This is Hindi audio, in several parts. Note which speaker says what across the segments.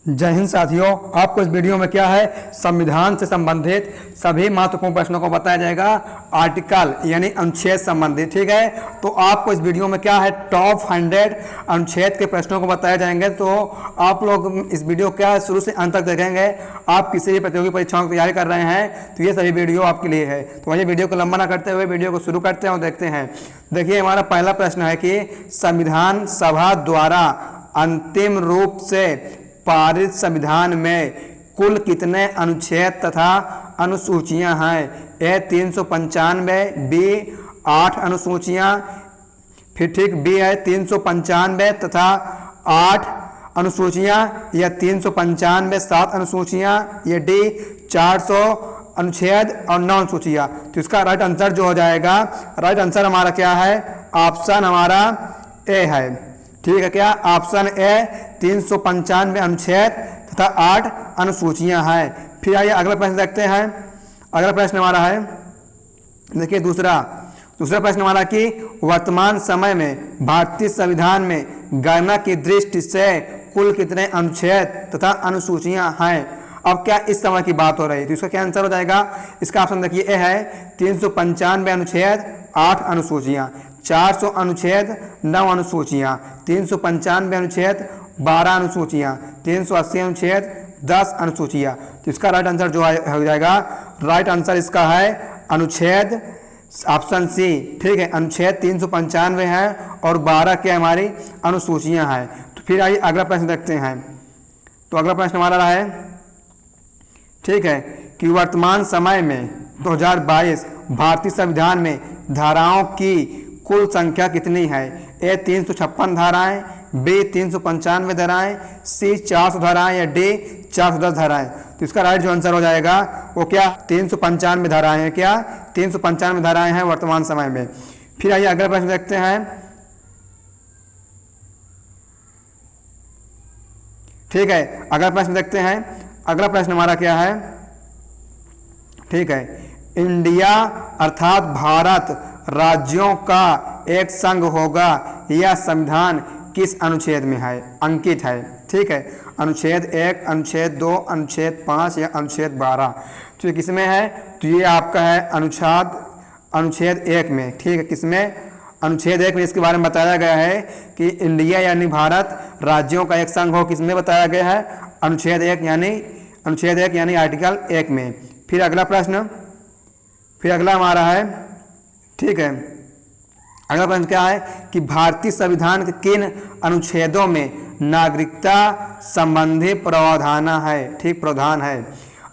Speaker 1: जय हिंद साथियों, आपको इस वीडियो में क्या है, संविधान से संबंधित सभी महत्वपूर्ण प्रश्नों को बताया जाएगा। आर्टिकल यानी अनुच्छेद संबंधित, ठीक है। तो आपको इस वीडियो में क्या है, टॉप 100 अनुच्छेद के प्रश्नों को बताए जाएंगे। तो आप लोग इस वीडियो क्या है, शुरू से अंत तक देखेंगे। आप किसी भी प्रतियोगी परीक्षाओं की तैयारी कर रहे हैं तो ये सभी वीडियो आपके लिए है। तो वही वीडियो को लंबा ना करते हुए वीडियो को शुरू करते हैं और देखते हैं। देखिए, हमारा पहला प्रश्न है कि संविधान सभा द्वारा अंतिम रूप से पारित संविधान में कुल कितने अनुच्छेद तथा अनुसूचियां हैं? ए 395, बी 8 अनुसूचियां, फिर ठीक बी है 395 तथा 8 अनुसूचियां, या 395 7 अनुसूचियां, या डी 400 अनुच्छेद और 9 अनुसूचियां। तो इसका राइट आंसर जो हो जाएगा, राइट आंसर हमारा क्या है, ऑप्शन हमारा ए है। ठीक है, क्या ऑप्शन ए 395 अनुच्छेद तथा 8 अनुसूचियां हैं। फिर आइए अगला प्रश्न देखते हैं। अगला प्रश्न हमारा है, देखिए दूसरा प्रश्न हमारा कि वर्तमान समय में भारतीय संविधान में गणना की दृष्टि से कुल कितने अनुच्छेद तथा अनुसूचियां हैं? अब क्या इस समय की बात हो रही है, तो इसका क्या आंसर हो जाएगा? इसका ऑप्शन देखिए ए है 395 अनुच्छेद 8 अनुसूचियां, 400 अनुच्छेद 9 अनुसूचियां, 395 अनुच्छेद 12 अनुसूचियां, 380 अनुच्छेद 10 अनुसूचियां। तो इसका राइट आंसर जो हो जाएगा, राइट आंसर इसका है अनुच्छेद ऑप्शन सी। ठीक है, अनुच्छेद 395 है और 12 के हमारी अनुसूचियां हैं। तो फिर आइए अगला प्रश्न देखते हैं। तो अगला प्रश्न हमारा रहा है, ठीक है, कि वर्तमान समय में 2022 भारतीय संविधान में धाराओं की कुल संख्या कितनी है? ए 356 धाराएं, बी 395 धाराएं, सी 400 धाराएं, या डी 410 धाराएं। तो इसका राइट जो आंसर हो जाएगा वो क्या, 395 धाराएं हैं। क्या 395 धाराएं हैं वर्तमान समय में। फिर आइए अगला प्रश्न देखते हैं। ठीक है, अगला प्रश्न देखते हैं। अगला प्रश्न हमारा क्या है, ठीक है, इंडिया अर्थात भारत राज्यों का एक संघ होगा, यह संविधान किस अनुच्छेद में है, अंकित है? ठीक है, अनुच्छेद 1, अनुच्छेद 2, अनुच्छेद 5 या अनुच्छेद 12। तो ये किसमें है? तो ये आपका है अनुच्छेद 1 में। ठीक है, किसमें? अनुच्छेद 1 में इसके बारे में बताया गया है कि इंडिया यानी भारत राज्यों का एक संघ हो। किसमें बताया गया है? अनुच्छेद 1 यानी आर्टिकल 1 में। फिर अगला प्रश्न, फिर अगला हमारा है, ठीक है, अगला प्रश्न क्या है कि भारतीय संविधान के किन अनुच्छेदों में नागरिकता संबंधी प्रावधान है? ठीक, प्रावधान है।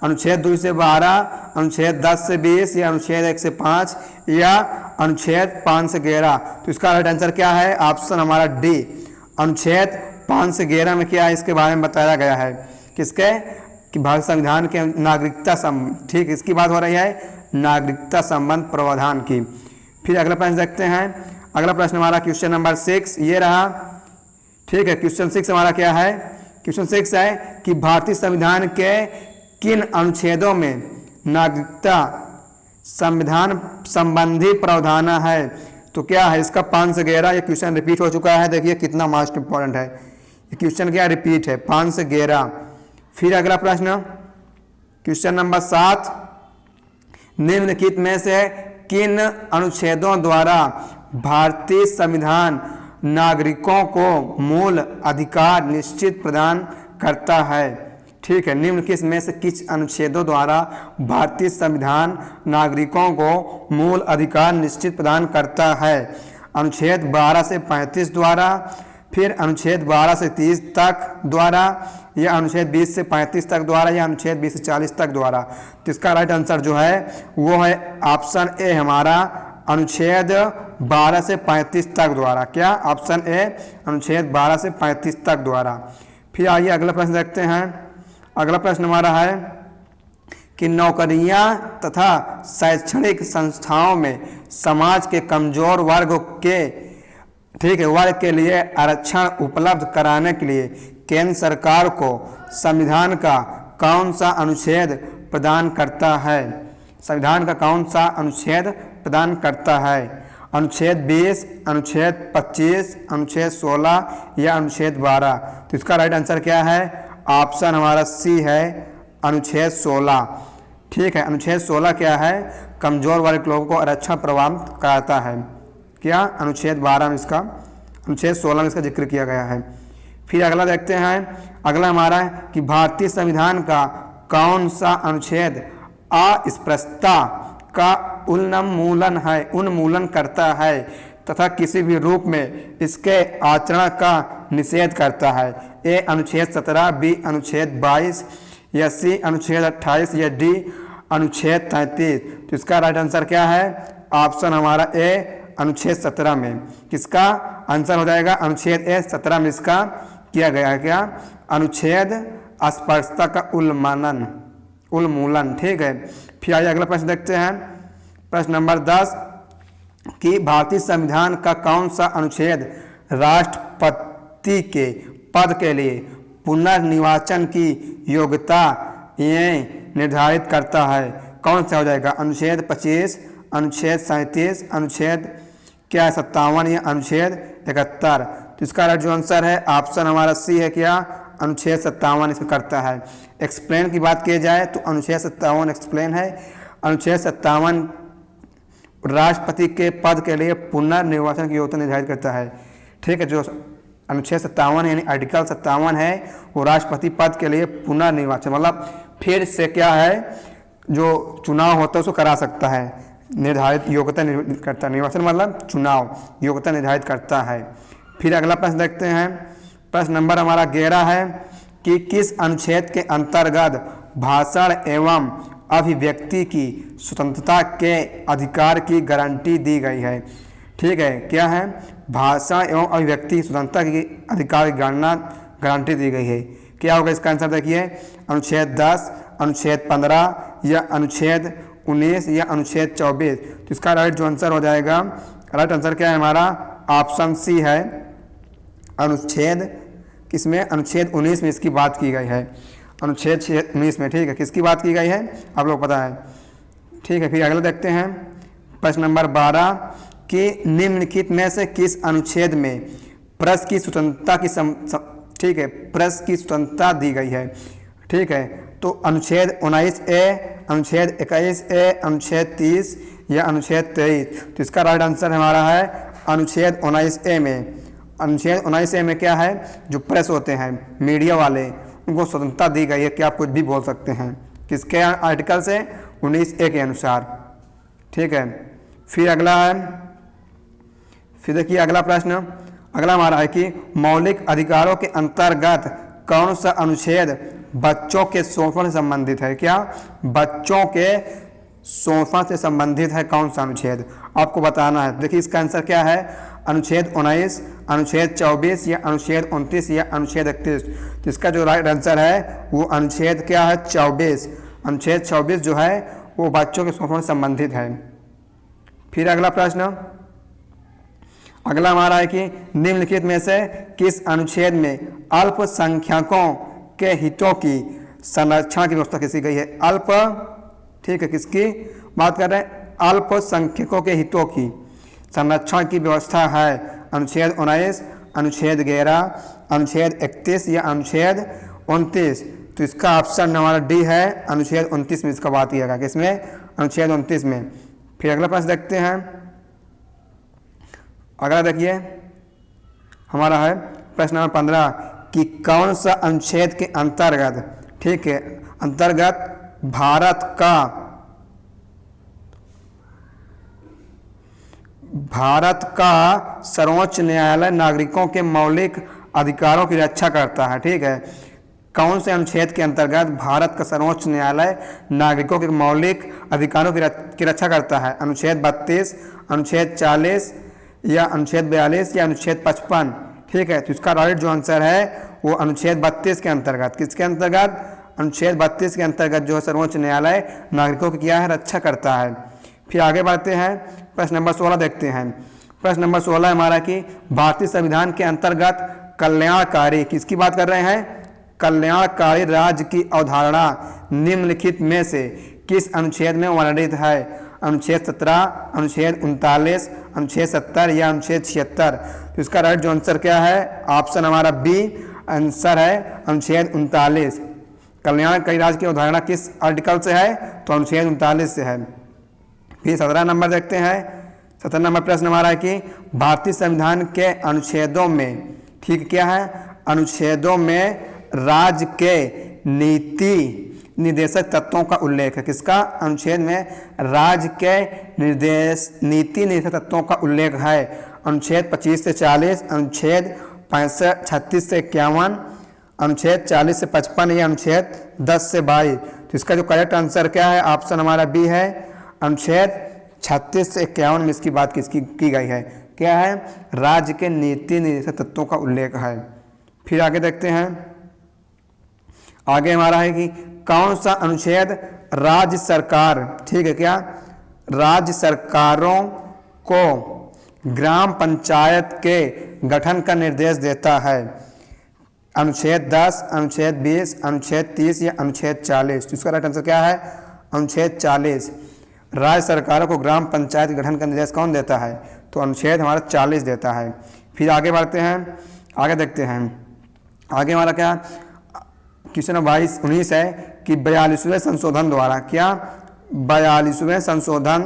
Speaker 1: अनुच्छेद 2 से 12, अनुच्छेद 10 से 20, या अनुच्छेद 1 से 5, या अनुच्छेद 5 से 11। तो इसका राइट आंसर क्या है? ऑप्शन हमारा डी, अनुच्छेद 5 से 11 में क्या है, इसके बारे में बताया गया है। किसके? कि भारत संविधान के नागरिकता संबंध, ठीक, इसकी बात हो रही है, नागरिकता संबंध प्रावधान की। फिर अगला प्रश्न देखते हैं। अगला प्रश्न हमारा क्वेश्चन नंबर 6 ये रहा। ठीक है, क्वेश्चन 6 हमारा क्या है? क्वेश्चन 6 है कि भारतीय संविधान के किन अनुच्छेदों में नागरिकता संविधान संबंधी प्रावधान है? तो क्या है इसका? 5 से 11। ये क्वेश्चन रिपीट हो चुका है, देखिए कितना मोस्ट इंपॉर्टेंट है ये क्वेश्चन, क्या रिपीट है, 5 से 11। फिर अगला प्रश्न क्वेश्चन नंबर 7, निम्नलिखित में से किन अनुच्छेदों द्वारा भारतीय संविधान नागरिकों को मूल अधिकार निश्चित प्रदान करता है? ठीक है, निम्नलिखित में से किस अनुच्छेदों द्वारा भारतीय संविधान नागरिकों को मूल अधिकार निश्चित प्रदान करता है? अनुच्छेद 12 से 35 द्वारा, फिर अनुच्छेद 12 से 30 तक द्वारा, या अनुच्छेद 20 से 35 तक द्वारा, या अनुच्छेद 20 से 40 तक द्वारा। तो इसका राइट आंसर जो है वो है ऑप्शन ए हमारा, अनुच्छेद 12 से 35 तक द्वारा। क्या? ऑप्शन ए, अनुच्छेद 12 से 35 तक द्वारा। फिर आइए अगला प्रश्न देखते हैं। अगला प्रश्न हमारा है कि नौकरियां तथा शैक्षणिक संस्थाओं में समाज के कमजोर वर्ग के, ठीक है, वर्ग के लिए आरक्षण उपलब्ध कराने के लिए केंद्र सरकार को संविधान का कौन सा अनुच्छेद प्रदान करता है? संविधान का कौन सा अनुच्छेद प्रदान करता है? अनुच्छेद 20, अनुच्छेद 25, अनुच्छेद 16 या अनुच्छेद 12। तो इसका राइट आंसर क्या है? ऑप्शन हमारा सी है अनुच्छेद 16। ठीक है, अनुच्छेद 16 क्या है, कमजोर वर्ग के लोगों को आरक्षण प्रदान कराता है। क्या, अनुच्छेद 12 में इसका, अनुच्छेद 16 में इसका जिक्र किया गया है। फिर अगला देखते हैं, अगला हमारा है कि भारतीय संविधान का कौन सा अनुच्छेद अस्पृश्यता का उन्मूलन करता है तथा किसी भी रूप में इसके आचरण का निषेध करता है। ए अनुच्छेद 17, बी अनुच्छेद 22, या सी अनुच्छेद 28, या डी अनुच्छेद 33। तो इसका राइट आंसर क्या है, ऑप्शन हमारा ए अनुच्छेद 17 में। किसका आंसर हो जाएगा, अनुच्छेद ए 17 में इसका किया गया है क्या, अनुच्छेद अस्पृश्यता का उन्मूलन। ठीक है, फिर आइए अगला प्रश्न देखते हैं, प्रश्न नंबर 10 कि भारतीय संविधान का कौन सा अनुच्छेद राष्ट्रपति के पद के लिए पुनर्निर्वाचन की योग्यता ये निर्धारित करता है। कौन सा हो जाएगा, अनुच्छेद 25, अनुच्छेद 37, अनुच्छेद क्या है 57, या अनुच्छेद 71। तो इसका जो आंसर है ऑप्शन हमारा सी है क्या, अनुच्छेद 57 इसमें करता है। एक्सप्लेन की बात की जाए तो अनुच्छेद 57 एक्सप्लेन है। अनुच्छेद 57 राष्ट्रपति के पद के लिए पुनर्निर्वाचन की योग्यता निर्धारित करता है। ठीक है, जो अनुच्छेद 57 यानी आर्टिकल 57 है वो राष्ट्रपति पद के लिए पुनर्निर्वाचन मतलब फिर से क्या है जो चुनाव होता है उसको करा सकता है, निर्धारित योग्यता करता है। निर्वाचन मतलब चुनाव, योग्यता निर्धारित करता है। फिर अगला प्रश्न देखते हैं, प्रश्न नंबर हमारा 11 है कि किस अनुच्छेद के अंतर्गत भाषण एवं अभिव्यक्ति की स्वतंत्रता के अधिकार की गारंटी दी गई है। ठीक है, क्या है, भाषण एवं अभिव्यक्ति की स्वतंत्रता की अधिकार की गारंटी दी गई है। क्या होगा इसका आंसर, देखिए अनुच्छेद 10, अनुच्छेद 15, या अनुच्छेद 19, या अनुच्छेद 24। तो इसका राइट जो आंसर हो जाएगा, राइट आंसर क्या है हमारा, ऑप्शन सी है अनुच्छेद किसमें, अनुच्छेद 19 में इसकी बात की गई है, अनुच्छेद 19 में। ठीक है, किसकी बात की गई है आप लोग पता है। ठीक है, फिर अगला देखते हैं, प्रश्न नंबर 12 कि निम्नलिखित में से किस अनुच्छेद में प्रेस की स्वतंत्रता की ठीक है, प्रेस की स्वतंत्रता दी गई है। ठीक है, तो अनुच्छेद 19A, अनुच्छेद 21A, अनुच्छेद 30, या अनुच्छेद 23। तो इसका राइट आंसर हमारा है अनुच्छेद 19A में। अनुच्छेद 19A में क्या है, जो प्रेस होते हैं मीडिया वाले उनको स्वतंत्रता दी गई है कि आप कुछ भी बोल सकते हैं, किसके आर्टिकल से, 19A के अनुसार। ठीक है, फिर अगला है, फिर देखिए अगला प्रश्न, अगला हमारा है कि मौलिक अधिकारों के अंतर्गत कौन सा अनुच्छेद बच्चों के शोषण से संबंधित है। क्या, बच्चों के शोषण से संबंधित है कौन सा अनुच्छेद, आपको बताना है। देखिए इसका आंसर क्या है, अनुच्छेद 19, अनुच्छेद 24, या अनुच्छेद 29, या अनुच्छेद 31। तो इसका जो राइट आंसर है वो अनुच्छेद क्या है, 24। अनुच्छेद 24 जो है वो बच्चों के शोषण से संबंधित है। फिर अगला प्रश्न, अगला हमारा है कि निम्नलिखित में से किस अनुच्छेद में अल्पसंख्यकों के हितों की संरक्षण की व्यवस्था की गई है। अल्प, ठीक है, किसकी बात कर रहे हैं, अल्पसंख्यकों के हितों की संरक्षण की व्यवस्था है। अनुच्छेद 19, अनुच्छेद 11, अनुच्छेद 31, या अनुच्छेद 29। तो इसका ऑप्शन हमारा डी है, अनुच्छेद 29 में इसका बात किया गया, किसमें, अनुच्छेद 29 में। फिर अगला प्रश्न देखते हैं, अगला देखिए हमारा है प्रश्न नंबर 15 कि कौन सा अनुच्छेद के अंतर्गत, ठीक है, अंतर्गत भारत का सर्वोच्च न्यायालय नागरिकों के मौलिक अधिकारों की रक्षा करता है। ठीक है, कौन से अनुच्छेद के अंतर्गत भारत का सर्वोच्च न्यायालय नागरिकों के मौलिक अधिकारों की रक्षा करता है। अनुच्छेद 32, अनुच्छेद 40, या अनुच्छेद 42, या अनुच्छेद 55। ठीक है, तो इसका राइट जो आंसर है वो अनुच्छेद 32 के अंतर्गत, किसके अंतर्गत, अनुच्छेद 32 के अंतर्गत जो है सर्वोच्च न्यायालय नागरिकों की क्या है, रक्षा करता है। फिर आगे बढ़ते हैं, प्रश्न नंबर 16 देखते हैं। प्रश्न नंबर 16 हमारा कि भारतीय संविधान के अंतर्गत कल्याणकारी, किसकी बात कर रहे हैं, कल्याणकारी राज्य की अवधारणा निम्नलिखित में से किस अनुच्छेद में वर्णित है। अनुच्छेद 17, अनुच्छेद 39, अनुच्छेद 70, या अनुच्छेद 76। तो इसका राइट जो आंसर क्या है, ऑप्शन हमारा बी, आंसर है अनुच्छेद 39। कल्याणकारी राज्य की अवधारणा किस आर्टिकल से है? तो अनुच्छेद 39 से है। फिर 17 नंबर देखते हैं। 17 नंबर प्रश्न हमारा है कि भारतीय संविधान के अनुच्छेदों में, ठीक क्या है, अनुच्छेदों में राज्य के नीति निर्देशक तत्वों का उल्लेख है। किसका? अनुच्छेद में राज्य के नीति निर्देशक तत्वों का उल्लेख है। अनुच्छेद 25 से 40, अनुच्छेद 36 से 51, अनुच्छेद 40 से 55 या अनुच्छेद 10 से 22। तो इसका जो करेक्ट आंसर क्या है? ऑप्शन हमारा बी है, अनुच्छेद 36 से 51 में इसकी बात की गई है। क्या है? राज्य के नीति निर्देशक तत्वों का उल्लेख है। फिर आगे देखते हैं। आगे हमारा है कि कौन सा अनुच्छेद राज्य सरकार, ठीक है क्या, राज्य सरकारों को ग्राम पंचायत के गठन का निर्देश देता है? अनुच्छेद 10, अनुच्छेद 20, अनुच्छेद 30 या अनुच्छेद 40। तो इसका राइट आंसर क्या है? अनुच्छेद 40। राज्य सरकारों को ग्राम पंचायत के गठन का निर्देश कौन देता है? तो अनुच्छेद हमारा 40 देता है। फिर आगे बढ़ते हैं, आगे देखते हैं। आगे हमारा क्या क्वेश्चन 22-19 है कि 42वें संशोधन द्वारा, क्या 42वें संशोधन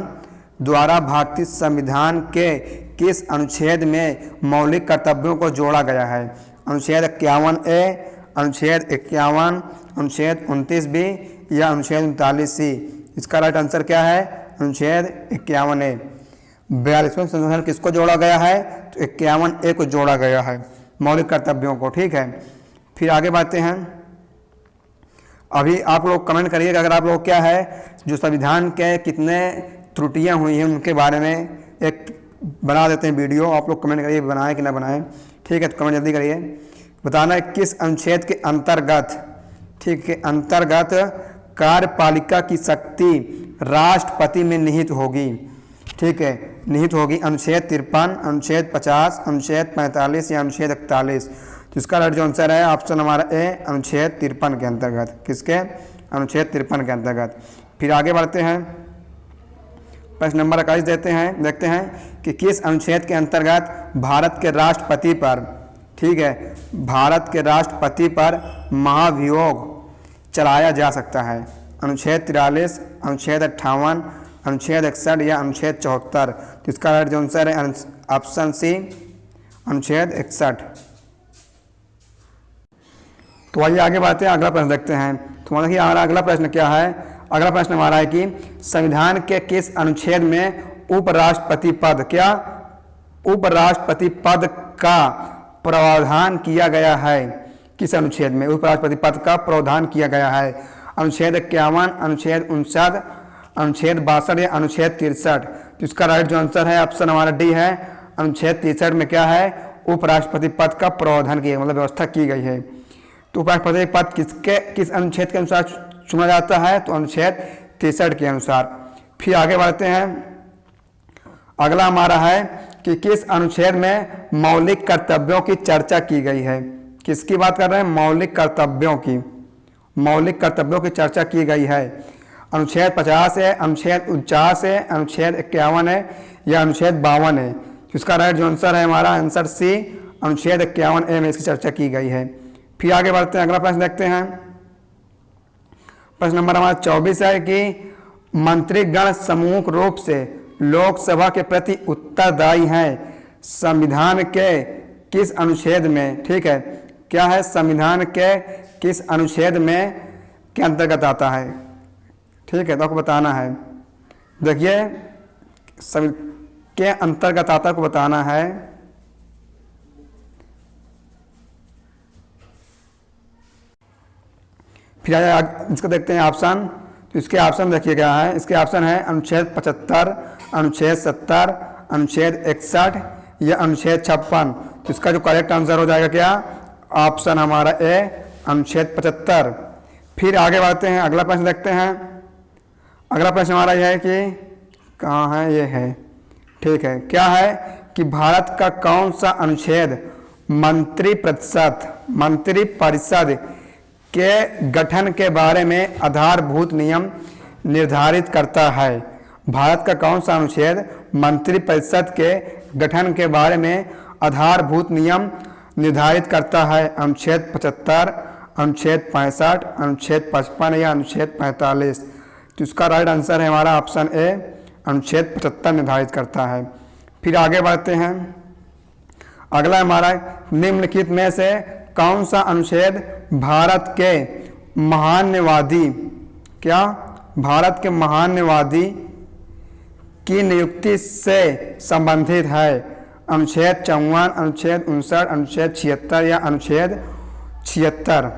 Speaker 1: द्वारा भारतीय संविधान के किस अनुच्छेद में मौलिक कर्तव्यों को जोड़ा गया है? अनुच्छेद 51A, अनुच्छेद 51, अनुच्छेद 29B या अनुच्छेद 39C। इसका राइट आंसर क्या है? अनुच्छेद 51A। 42वें संशोधन किसको जोड़ा गया है? तो 51A को जोड़ा गया है, मौलिक कर्तव्यों को, ठीक है। फिर आगे बढ़ते हैं। अभी आप लोग कमेंट करिएगा अगर आप लोग क्या है जो संविधान के कितने त्रुटियां हुई हैं उनके बारे में एक बना देते हैं वीडियो। आप लोग कमेंट करिए बनाएं कि ना बनाएं, ठीक है। तो कमेंट जल्दी करिए, बताना है किस अनुच्छेद के अंतर्गत, ठीक है, अंतर्गत कार्यपालिका की शक्ति राष्ट्रपति में निहित होगी, ठीक है, निहित होगी। अनुच्छेद 53, अनुच्छेद 50, अनुच्छेद 45 या अनुच्छेद 41। तो इसका राइट जो आंसर है ऑप्शन हमारा ए, अनुच्छेद 53 के अंतर्गत। किसके? अनुच्छेद 53 के अंतर्गत। फिर आगे बढ़ते हैं, प्रश्न नंबर 21 देखते हैं कि किस अनुच्छेद के अंतर्गत भारत के राष्ट्रपति पर, ठीक है, भारत के राष्ट्रपति पर महाभियोग चलाया जा सकता है? अनुच्छेद 43, अनुच्छेद 58, अनुच्छेद 61 या अनुच्छेद 74। तो इसका राइट जो आंसर है ऑप्शन सी, अनुच्छेद 61। तो आइए आगे बढ़ते हैं, अगला प्रश्न देखते हैं। तो देखिए हमारा अगला प्रश्न क्या है? अगला प्रश्न हमारा है कि संविधान के किस अनुच्छेद में उपराष्ट्रपति पद, क्या उपराष्ट्रपति पद का प्रावधान किया गया है? किस अनुच्छेद में उपराष्ट्रपति पद का प्रावधान किया गया है? अनुच्छेद 51, अनुच्छेद 59, अनुच्छेद 62 या अनुच्छेद 63। तो इसका राइट जो आंसर है ऑप्शन हमारा डी है, अनुच्छेद 63 में क्या है? उपराष्ट्रपति पद का प्रावधान किया, मतलब व्यवस्था की गई है। तो उपराष्ट्रपति पद किस अनुच्छेद के अनुसार चुना जाता है? तो अनुच्छेद 63 के अनुसार। फिर आगे बढ़ते हैं, अगला हमारा है कि किस अनुच्छेद में मौलिक कर्तव्यों की चर्चा की गई है? किसकी बात कर रहे हैं? मौलिक कर्तव्यों की, मौलिक कर्तव्यों की चर्चा की गई है। अनुच्छेद 50 है, अनुच्छेद 49 है, अनुच्छेद 51 है या अनुच्छेद 52 है। तो इसका राइट जो आंसर है हमारा आंसर सी, अनुच्छेद 51A में इसकी चर्चा की गई है। फिर आगे बढ़ते हैं, अगला प्रश्न देखते हैं। प्रश्न नंबर हमारा 24 है कि मंत्रीगण समूह रूप से लोकसभा के प्रति उत्तरदायी हैं, संविधान के किस अनुच्छेद में, ठीक है, क्या है? संविधान के किस अनुच्छेद में के अंतर्गत आता है? ठीक है, तो आपको बताना है। देखिए के अंतर्गत आता को बताना है। फिर इसको देखते हैं ऑप्शन। तो इसके ऑप्शन देखिए क्या है? इसके ऑप्शन है अनुच्छेद 75, अनुच्छेद 70, अनुच्छेद 61 या अनुच्छेद 56। तो इसका जो करेक्ट आंसर हो जाएगा क्या? ऑप्शन हमारा ए, अनुच्छेद 75। फिर आगे बढ़ते हैं, अगला प्रश्न देखते हैं। अगला प्रश्न हमारा यह है कि कहाँ है? ये है, ठीक है, क्या है कि भारत का कौन सा अनुच्छेद मंत्रिपरिषद के गठन के बारे में आधारभूत नियम निर्धारित करता है? भारत का कौन सा अनुच्छेद मंत्रिपरिषद के गठन के बारे में आधारभूत नियम निर्धारित करता है? अनुच्छेद 75, अनुच्छेद 65, अनुच्छेद 55 या अनुच्छेद 45? तो इसका राइट आंसर है हमारा ऑप्शन ए, अनुच्छेद 75 निर्धारित करता है। फिर आगे बढ़ते हैं। अगला हमारा निम्नलिखित में से कौन सा अनुच्छेद भारत के महान्यवादी, क्या भारत के महान्यवादी की नियुक्ति से संबंधित है? अनुच्छेद 54, अनुच्छेद 59, अनुच्छेद 76 या अनुच्छेद 76?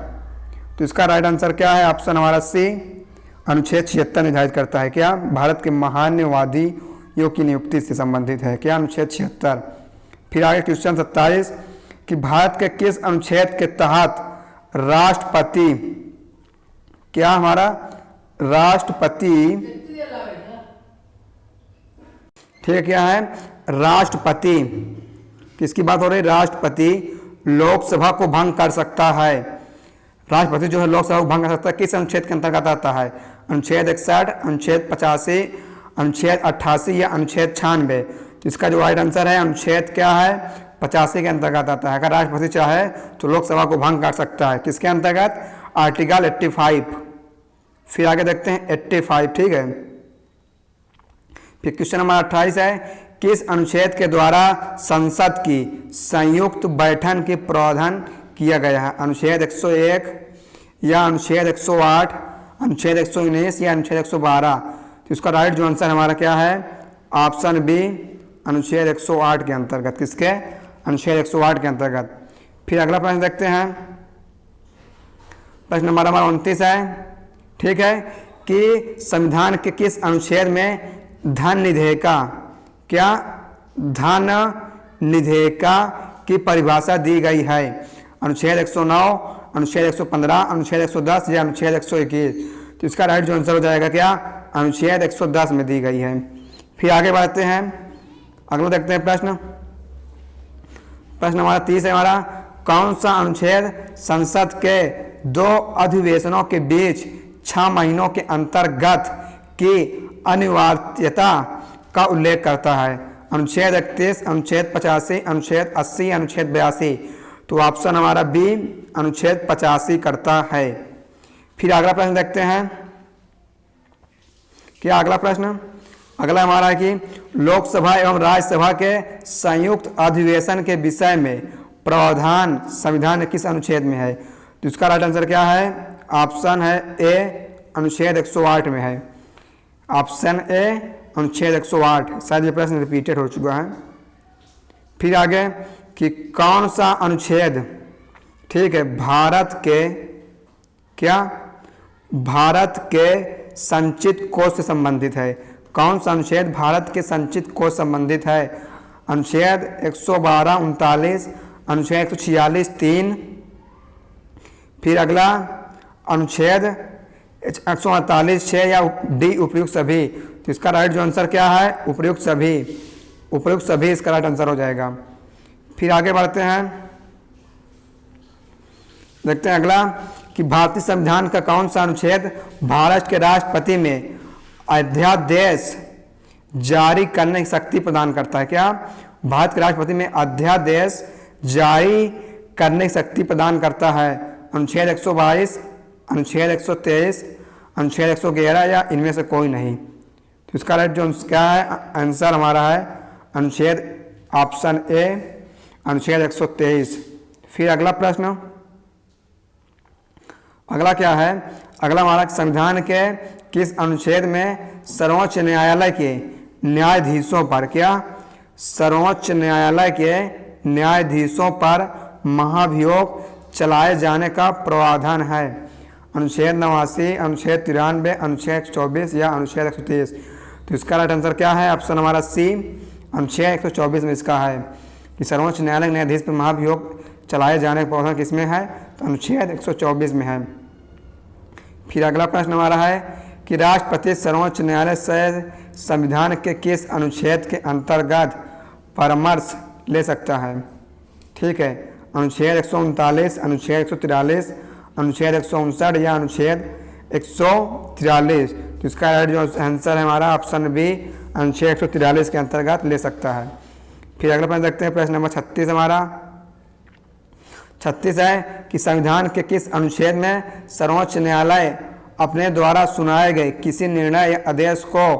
Speaker 1: तो इसका राइट आंसर क्या है? ऑप्शन हमारा सी, अनुच्छेद 76 निर्धारित करता है। क्या भारत के महान्यवादियों की नियुक्ति से संबंधित है? क्या अनुच्छेद 76? फिर आगे क्वेश्चन 27 कि भारत के किस अनुच्छेद के तहत राष्ट्रपति, क्या हमारा राष्ट्रपति, ठीक क्या है? राष्ट्रपति, किसकी बात हो रही है? राष्ट्रपति लोकसभा को भंग कर सकता है। राष्ट्रपति जो है लोकसभा को भंग कर सकता है, किस अनुच्छेद के अंतर्गत आता है? अनुच्छेद 61, अनुच्छेद 85, अनुच्छेद 88 या अनुच्छेद 96? तो इसका जो राइट आंसर है अनुच्छेद क्या है? 85 के अंतर्गत आता है। अगर राष्ट्रपति चाहे तो लोकसभा को भंग कर सकता है, किसके अंतर्गत? आर्टिकल 85। फिर आगे देखते हैं 85, ठीक है। फिर क्वेश्चन नंबर 28 है, किस अनुच्छेद के द्वारा संसद की संयुक्त बैठक की प्रावधान किया गया है? अनुच्छेद 101 या अनुच्छेद 108, अनुच्छेद 119 या अनुच्छेद 112? तो इसका राइट जो आंसर हमारा क्या है? ऑप्शन बी, अनुच्छेद 108 के अंतर्गत। किसके? अनुच्छेद 108 के अंतर्गत। फिर अगला प्रश्न देखते हैं। प्रश्न नंबर हमारा 29 है, ठीक है, कि संविधान के किस अनुच्छेद में धन निधेयका, क्या धन निधेयका की परिभाषा दी गई है? अनुच्छेद 109, अनुच्छेद 115, अनुच्छेद 110 या अनुच्छेद 121? तो इसका राइट जो आंसर हो जाएगा क्या? अनुच्छेद 110 में दी गई है। फिर आगे बढ़ते हैं, अगला देखते हैं प्रश्न। प्रश्न हमारा 30 है हमारा, कौन सा अनुच्छेद संसद के 2 अधिवेशनों के बीच 6 महीनों के अंतर्गत की अनिवार्यता का उल्लेख करता है? अनुच्छेद 31, अनुच्छेद 85, अनुच्छेद 80, अनुच्छेद 82? तो ऑप्शन हमारा बी, अनुच्छेद 85 करता है। फिर अगला प्रश्न देखते हैं। क्या अगला प्रश्न? अगला हमारा है कि लोकसभा एवं राज्यसभा के संयुक्त अधिवेशन के विषय में प्रावधान संविधान के किस अनुच्छेद में है? तो इसका राइट आंसर क्या है? ऑप्शन है ए, अनुच्छेद 108 में है। ऑप्शन ए, अनुच्छेद 108। शायद ये प्रश्न रिपीटेड हो चुका है। फिर आगे कि कौन सा अनुच्छेद, ठीक है, भारत के, क्या भारत के संचित कोष से संबंधित है? कौन सा अनुच्छेद भारत के संचित कोष संबंधित है? अनुच्छेद 112, 39, अनुच्छेद 146, 3? फिर अगला अनुच्छेद 148, 6 या डी उपयुक्त सभी? तो इसका राइट जो आंसर क्या है? उपयुक्त सभी, उपयुक्त सभी इसका राइट आंसर हो जाएगा। फिर आगे बढ़ते हैं, देखते हैं अगला कि भारतीय संविधान का कौन सा अनुच्छेद भारत के राष्ट्रपति में अध्यादेश जारी करने की शक्ति प्रदान करता है? क्या भारत के राष्ट्रपति में अध्यादेश जारी करने की शक्ति प्रदान करता है? अनुच्छेद 122, अनुच्छेद 123, अनुच्छेद 111 या इनमें से कोई नहीं? तो इसका राइट जो क्या है आंसर हमारा है अनुच्छेद ऑप्शन ए, अनुच्छेद 123। फिर अगला प्रश्न, अगला क्या है? अगला हमारा संविधान के किस अनुच्छेद में सर्वोच्च न्यायालय के न्यायाधीशों पर, क्या सर्वोच्च न्यायालय के न्यायाधीशों पर महाभियोग चलाए जाने का प्रावधान है? अनुच्छेद 89, अनुच्छेद 93, अनुच्छेद 124 या अनुच्छेद 130? तो इसका राइट आंसर क्या है? ऑप्शन हमारा सी, अनुच्छेद 124 में इसका है कि सर्वोच्च न्यायालय के न्यायाधीश पर महाभियोग चलाए जाने का प्रावधान किसमें है? तो अनुच्छेद 124 में है। फिर अगला प्रश्न हमारा है कि राष्ट्रपति सर्वोच्च न्यायालय से संविधान के किस अनुच्छेद के अंतर्गत परामर्श ले सकता है? ठीक है, अनुच्छेद 139, अनुच्छेद 143, अनुच्छेद 159 या अनुच्छेद 143? तो इसका राइट जो आंसर है हमारा ऑप्शन बी, अनुच्छेद 143 के अंतर्गत ले सकता है। फिर अगला प्रश्न देखते हैं, प्रश्न नंबर 36 हमारा 36 है कि संविधान के किस अनुच्छेद में सर्वोच्च न्यायालय अपने द्वारा सुनाए गए किसी निर्णय या आदेश को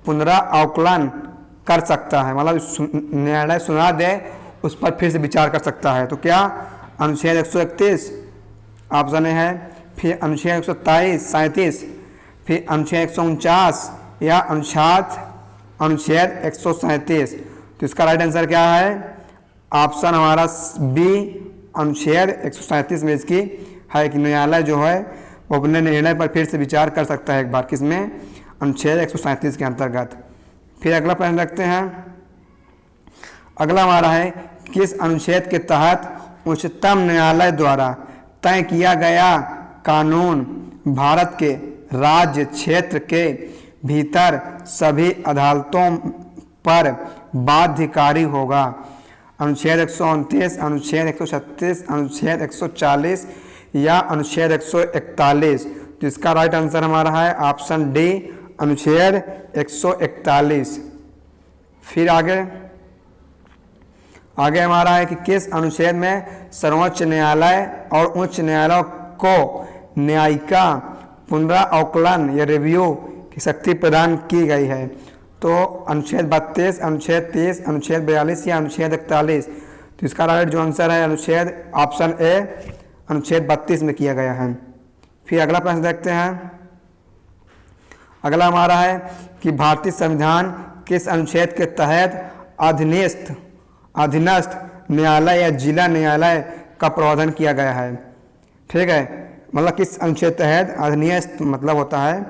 Speaker 1: पुनरावलोकन कर सकता है, मतलब न्यायालय सुना दे उस पर फिर से विचार कर सकता है। तो क्या अनुच्छेद 131 ऑप्शन ए है, फिर अनुच्छेद 127 37, फिर अनुच्छेद 149 या अनुच्छेद 137। तो इसका राइट आंसर क्या है? ऑप्शन हमारा बी अनुच्छेद 137 में इसकी है कि न्यायालय जो है वो अपने निर्णय पर फिर से विचार कर सकता है एक बार, किसमें? अनुच्छेद 137 के अंतर्गत। फिर अगला प्रश्न रखते हैं। अगला हमारा है किस अनुच्छेद के तहत उच्चतम न्यायालय द्वारा तय किया गया कानून भारत के राज्य क्षेत्र के भीतर सभी अदालतों पर बाध्यकारी होगा? अनुच्छेद 129, अनुच्छेद 136, अनुच्छेद 140 या अनुच्छेद 141। तो इसका राइट आंसर हमारा है ऑप्शन डी अनुच्छेद 141। फिर आगे हमारा है कि किस अनुच्छेद में सर्वोच्च न्यायालय और उच्च न्यायालय को न्यायिका पुनरावलोकन या रिव्यू की शक्ति प्रदान की गई है? तो अनुच्छेद 32, अनुच्छेद 30, अनुच्छेद 42 या अनुच्छेद 41। तो इसका राइट जो आंसर है अनुच्छेद ऑप्शन ए अनुच्छेद 32 में किया गया है। फिर अगला प्रश्न देखते हैं। अगला हमारा है कि भारतीय संविधान किस अनुच्छेद के तहत अधीनस्थ न्यायालय या जिला न्यायालय का प्रावधान किया गया है? ठीक है, मतलब किस अनुच्छेद तहत अधीनस्थ मतलब होता है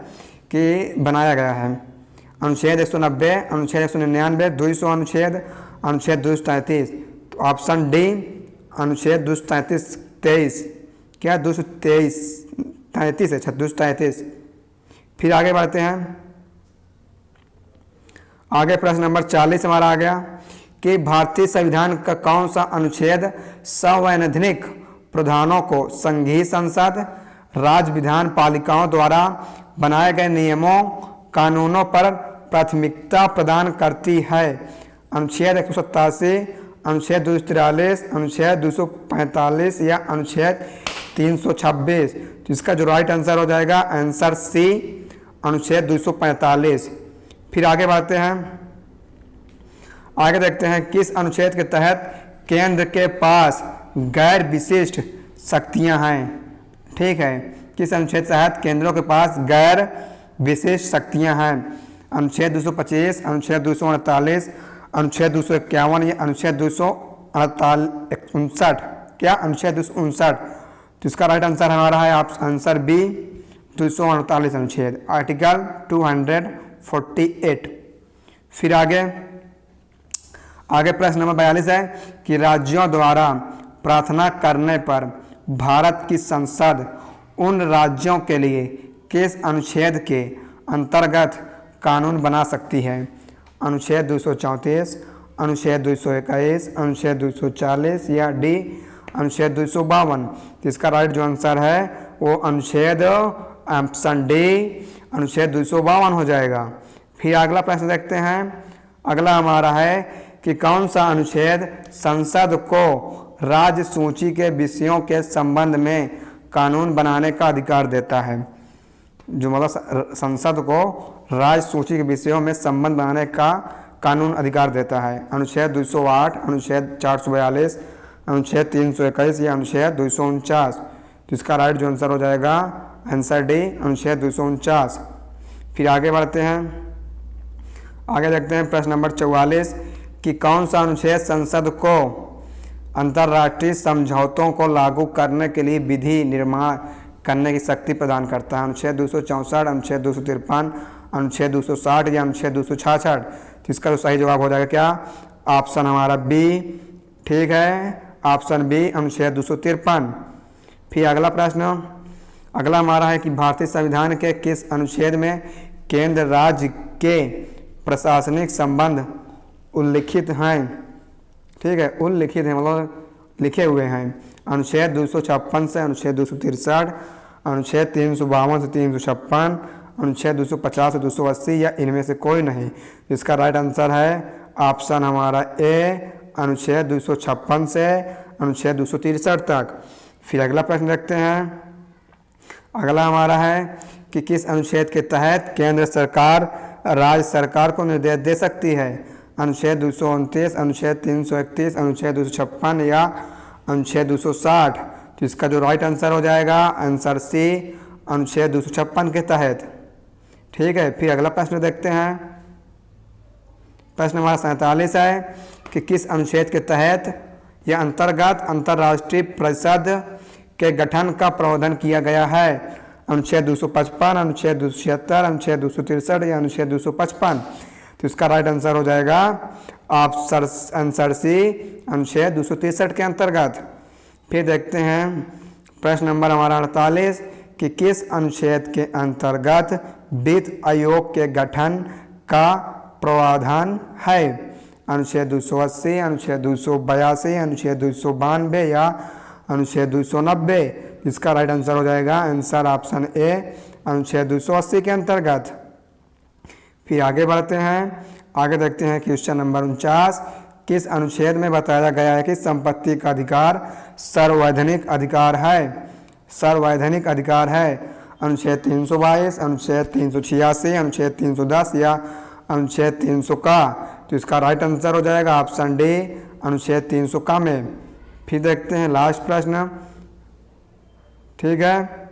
Speaker 1: कि बनाया गया है? अनुच्छेद 190, अनुच्छेद 199, 200 अनुच्छेद 233। तो ऑप्शन डी अनुच्छेद 233 23। क्या 233 33 है? 233। फिर आगे बढ़ते हैं। आगे प्रश्न नंबर 40 हमारा आ गया कि भारतीय संविधान का कौन सा अनुच्छेद संवैधानिक प्रावधानों को संघीय संसद, राज्य विधान पालिकाओं द्वारा बनाए गए नियमों कानूनों पर प्राथमिकता प्रदान करती है? अनुच्छेद 187, अनुच्छेद 243, अनुच्छेद 245 या अनुच्छेद 326। तो इसका जो राइट आंसर हो जाएगा आंसर सी अनुच्छेद 245। फिर आगे बढ़ते हैं। आगे देखते हैं किस अनुच्छेद के तहत केंद्र के पास गैर विशिष्ट शक्तियां हैं? ठीक है, किस अनुच्छेद के तहत केंद्रों के पास गैर विशिष्ट शक्तियां हैं? अनुच्छेद 225, अनुच्छेद 248, अनुच्छेद 251 या अनुच्छेद 259? क्या अनुच्छेद 259? तो इसका राइट आंसर हमारा है आंसर बी 248 अनुच्छेद, आर्टिकल 248। फिर आगे प्रश्न नंबर 42 है कि राज्यों द्वारा प्रार्थना करने पर भारत की संसद उन राज्यों के लिए किस अनुच्छेद के अंतर्गत कानून बना सकती है? अनुच्छेद 234, अनुच्छेद 221, अनुच्छेद 240 या डी अनुच्छेद 252? तो इसका राइट जो आंसर है वो अनुच्छेद ऑप्शन डी अनुच्छेद 252 हो जाएगा। फिर अगला प्रश्न देखते हैं। अगला हमारा है कि कौन सा अनुच्छेद संसद को राज्य सूची के विषयों के संबंध में कानून बनाने का अधिकार देता है? जो मतलब संसद को राज्य सूची के विषयों में संबंध बनाने का कानून अधिकार देता है? अनुच्छेद 208, अनुच्छेद 442, अनुच्छेद 321 या अनुच्छेद 249? तो इसका राइट जो आंसर हो जाएगा आंसर डी अनुच्छेद 249। फिर आगे बढ़ते हैं। आगे देखते हैं प्रश्न नंबर 44 कि कौन सा अनुच्छेद संसद को अंतर्राष्ट्रीय समझौतों को लागू करने के लिए विधि निर्माण करने की शक्ति प्रदान करता है? अनुच्छेद 264, अनुच्छेद 253, अनुच्छेद 260 या अनुच्छेद 266? तो इसका जो सही जवाब हो जाएगा क्या? ऑप्शन हमारा बी, ठीक है, ऑप्शन बी अनुच्छेद 253। फिर अगला प्रश्न अगला हमारा है कि भारतीय संविधान के किस अनुच्छेद में केंद्र राज्य के प्रशासनिक संबंध उल्लिखित हैं? ठीक है, उल्लिखित हैं मतलब लिखे हुए हैं। अनुच्छेद 256 से अनुच्छेद 263, अनुच्छेद 352 से 356, अनुच्छेद 250 से 280 या इनमें से कोई नहीं? इसका राइट आंसर है ऑप्शन हमारा ए अनुच्छेद 256 से अनुच्छेद 263 तक। फिर अगला प्रश्न देखते हैं। अगला हमारा है कि किस अनुच्छेद के तहत केंद्र सरकार राज्य सरकार को निर्देश दे सकती है? अनुच्छेद 229, अनुच्छेद 331, अनुच्छेद 256 या अनुच्छेद 260। तो इसका जो राइट आंसर हो जाएगा आंसर सी, अनुच्छेद 256 के तहत। ठीक है, फिर अगला प्रश्न देखते हैं। प्रश्न हमारा 47 है कि किस अनुच्छेद के तहत या अंतर्गत अंतर्राष्ट्रीय परिषद के गठन का प्रावधान किया गया है? अनुच्छेद 255, अनुच्छेद 276, अनुच्छेद 263 या अनुच्छेद 255। तो इसका राइट आंसर हो जाएगा आंसर सी, अनुच्छेद 263 के अंतर्गत। फिर देखते हैं प्रश्न नंबर हमारा 48 कि किस अनुच्छेद के अंतर्गत वित्त आयोग के गठन का प्रावधान है? अनुच्छेद 280, अनुच्छेद 282, अनुच्छेद 292 या अनुच्छेद 290। इसका राइट आंसर हो जाएगा आंसर ऑप्शन ए, अनुच्छेद 280 के अंतर्गत। फिर आगे बढ़ते हैं। आगे देखते हैं क्वेश्चन नंबर 49 किस अनुच्छेद में बताया गया है कि संपत्ति का अधिकार सर्ववैधानिक अधिकार है? सर्ववैधानिक अधिकार है। अनुच्छेद 322, अनुच्छेद 386, अनुच्छेद 310 या अनुच्छेद 300 का। तो इसका राइट आंसर हो जाएगा ऑप्शन डी, अनुच्छेद 300 का में। फिर देखते हैं लास्ट प्रश्न। ठीक है,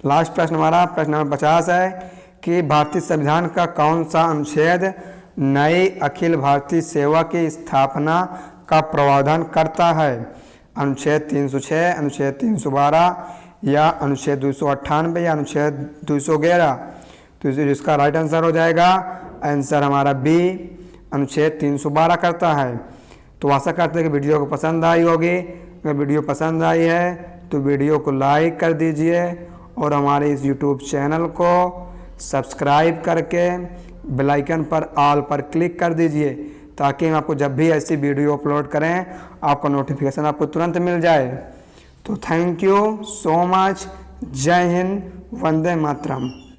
Speaker 1: लास्ट प्रश्न हमारा प्रश्न नंबर 50 है कि भारतीय संविधान का कौन सा अनुच्छेद नई अखिल भारतीय सेवा की स्थापना का प्रावधान करता है? अनुच्छेद 306, अनुच्छेद 312 या अनुच्छेद 298 या अनुच्छेद 211। तो इसका राइट आंसर हो जाएगा आंसर हमारा बी, अनुच्छेद 312 करता है। तो आशा करते हैं कि वीडियो को पसंद आई होगी। अगर वीडियो पसंद आई है तो वीडियो को लाइक कर दीजिए और हमारे इस यूट्यूब चैनल को सब्सक्राइब करके बेल आइकन पर ऑल पर क्लिक कर दीजिए ताकि हम आपको जब भी ऐसी वीडियो अपलोड करें आपको नोटिफिकेशन आपको तुरंत मिल जाए। तो थैंक यू सो मच। जय हिंद, वंदे मातरम।